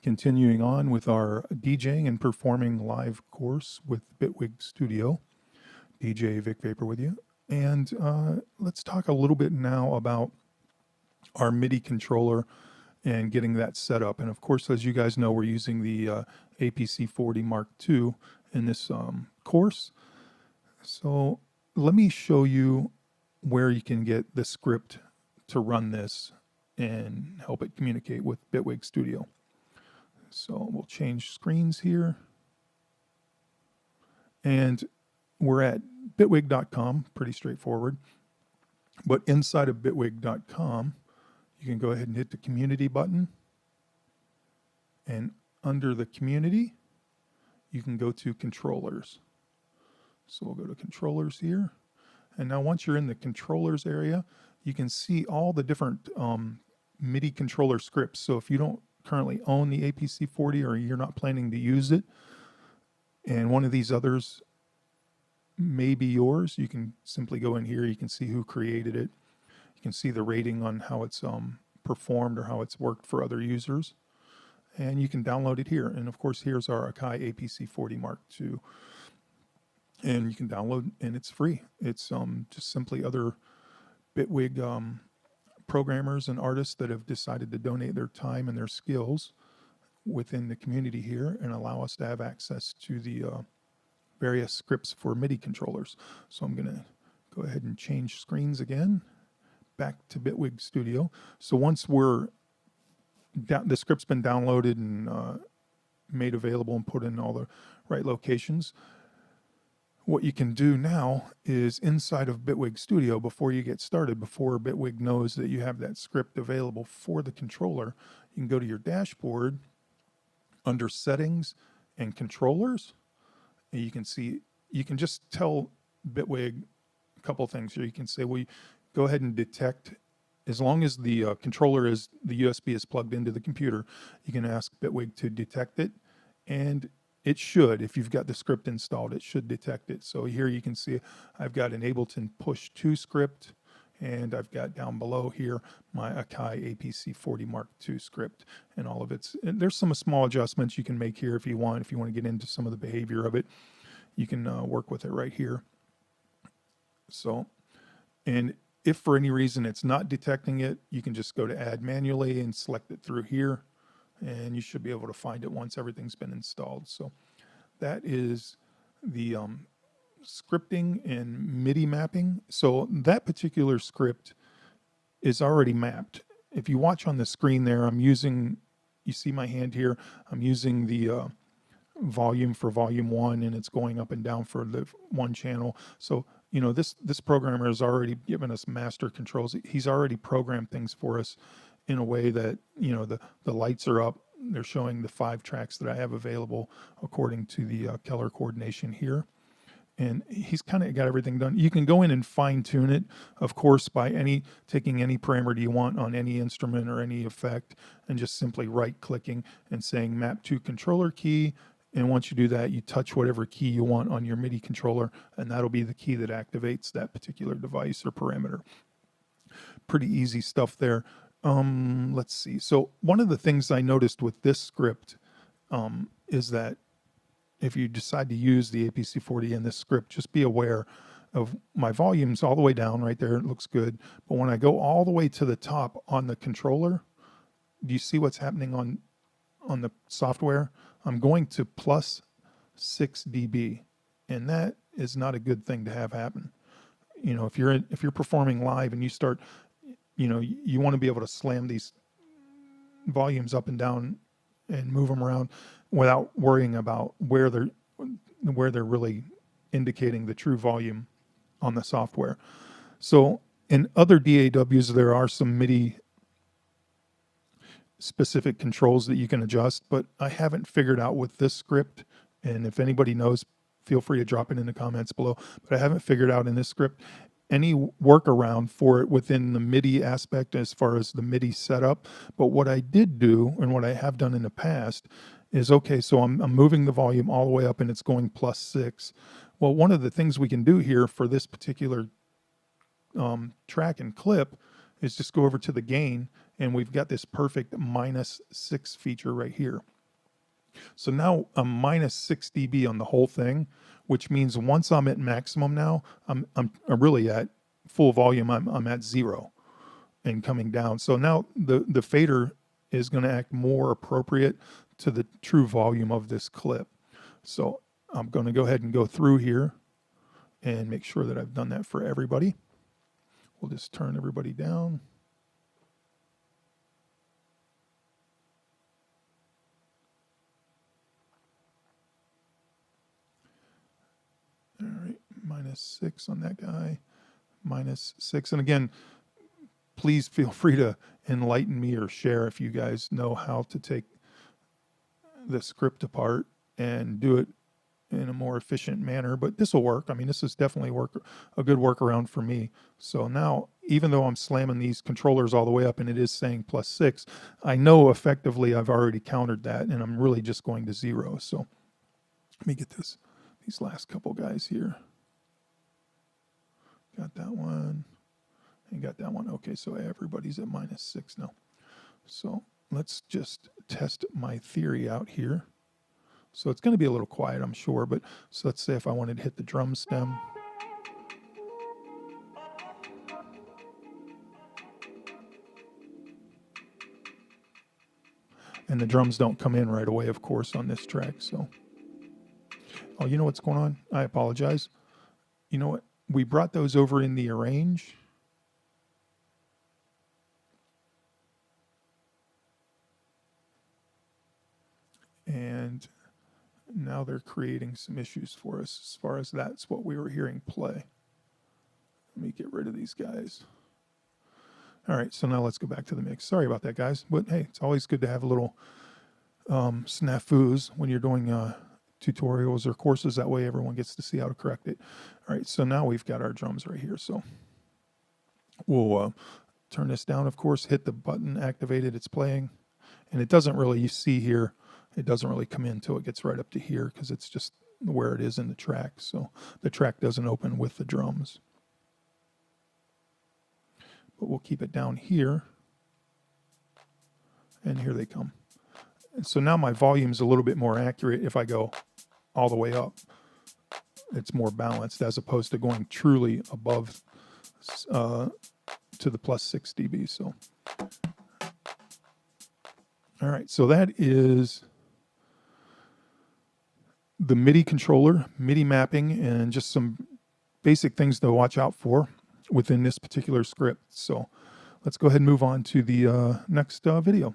Continuing on with our DJing and performing live course with Bitwig Studio. DJ Vic Vapor with you. And let's talk a little bit now about our MIDI controller and getting that set up. And of course, as you guys know, we're using the APC40 Mark II in this course. So let me show you where you can get the script to run this and help it communicate with Bitwig Studio. So we'll change screens here. And we're at bitwig.com, pretty straightforward. But inside of bitwig.com, you can go ahead and hit the community button. And under the community, you can go to controllers. So we'll go to controllers here. And now once you're in the controllers area, you can see all the different MIDI controller scripts. So if you don't currently own the APC40 or you're not planning to use it, and one of these others may be yours, you can simply go in here. You can see who created it. You can see the rating on how it's performed or how it's worked for other users. And you can download it here. And of course, here's our Akai APC40 Mark II. And you can download, and it's free. It's just simply other Bitwig programmers and artists that have decided to donate their time and their skills within the community here and allow us to have access to the various scripts for MIDI controllers. So I'm going to go ahead and change screens again, back to Bitwig Studio. So once we're the script's been downloaded and made available and put in all the right locations, what you can do now is inside of Bitwig Studio, before you get started, before Bitwig knows that you have that script available for the controller, you can go to your dashboard under settings and controllers. And you can see, you can just tell Bitwig a couple things here. You can say, well, go ahead and detect, as long as the controller is, the USB is plugged into the computer, you can ask Bitwig to detect it. And it should, if you've got the script installed, it should detect it. So here you can see I've got an Ableton Push 2 script, and I've got down below here my Akai APC40 Mark II script, and all of its, and there's some small adjustments you can make here if you want. If you want to get into some of the behavior of it, you can work with it right here. So, and if for any reason it's not detecting it, you can just go to add manually and select it through here, and you should be able to find it once everything's been installed. So that is the scripting and MIDI mapping. So that particular script is already mapped. If you watch on the screen there, I'm using, you see my hand here, I'm using the volume for volume 1, and it's going up and down for the one channel. So, you know, this programmer has already given us master controls. He's already programmed things for us in a way that, you know, the lights are up. They're showing the 5 tracks that I have available according to the Keller coordination here. And he's kind of got everything done. You can go in and fine tune it, of course, by taking any parameter you want on any instrument or any effect, and just simply right clicking and saying map to controller key. And once you do that, you touch whatever key you want on your MIDI controller, and that'll be the key that activates that particular device or parameter. Pretty easy stuff there. Let's see. So one of the things I noticed with this script is that if you decide to use the APC40 in this script, just be aware of my volumes all the way down right there. It looks good. But when I go all the way to the top on the controller, do you see what's happening on the software? I'm going to plus 6 dB, and that is not a good thing to have happen. You know, if you're performing live and you start, you know, you want to be able to slam these volumes up and down and move them around without worrying about where they're really indicating the true volume on the software. So in other DAWs, there are some MIDI specific controls that you can adjust, but I haven't figured out with this script. And if anybody knows, feel free to drop it in the comments below. But I haven't figured out in this script any workaround for it within the MIDI aspect as far as the MIDI setup. But what I did do, and what I have done in the past, is, okay, so I'm moving the volume all the way up and it's going plus 6. Well, one of the things we can do here for this particular track and clip is just go over to the gain, and we've got this perfect -6 feature right here. So now I'm minus 6 dB on the whole thing, which means once I'm at maximum now, I'm really at full volume. I'm at 0 and coming down. So now the fader is going to act more appropriate to the true volume of this clip. So I'm going to go ahead and go through here and make sure that I've done that for everybody. We'll just turn everybody down. All right, minus 6 on that guy, minus 6. And again, please feel free to enlighten me or share if you guys know how to take the script apart and do it in a more efficient manner, but this will work. I mean, this is definitely a good workaround for me. So now, even though I'm slamming these controllers all the way up and it is saying +6, I know effectively I've already countered that and I'm really just going to 0. So let me get these last couple guys here. Got that one and got that one. Okay, so everybody's at -6 now. So let's just test my theory out here. So it's going to be a little quiet, I'm sure, but so let's say if I wanted to hit the drum stem. And the drums don't come in right away, of course, on this track. So, oh, you know what's going on? I apologize. You know what? We brought those over in the arrange. And now they're creating some issues for us as far as that's what we were hearing play. Let me get rid of these guys. All right, so now let's go back to the mix. Sorry about that, guys. But hey, it's always good to have a little snafus when you're doing tutorials or courses. That way everyone gets to see how to correct it. All right, so now we've got our drums right here. So we'll turn this down, of course, hit the button, activated, it's playing. And it doesn't really, you see here, it doesn't really come in until it gets right up to here because it's just where it is in the track. So the track doesn't open with the drums. But we'll keep it down here. And here they come. And so now my volume's a little bit more accurate if I go all the way up. It's more balanced as opposed to going truly above to the +6 dB. So, all right, so that is the MIDI controller, MIDI mapping, and just some basic things to watch out for within this particular script. So let's go ahead and move on to the next video.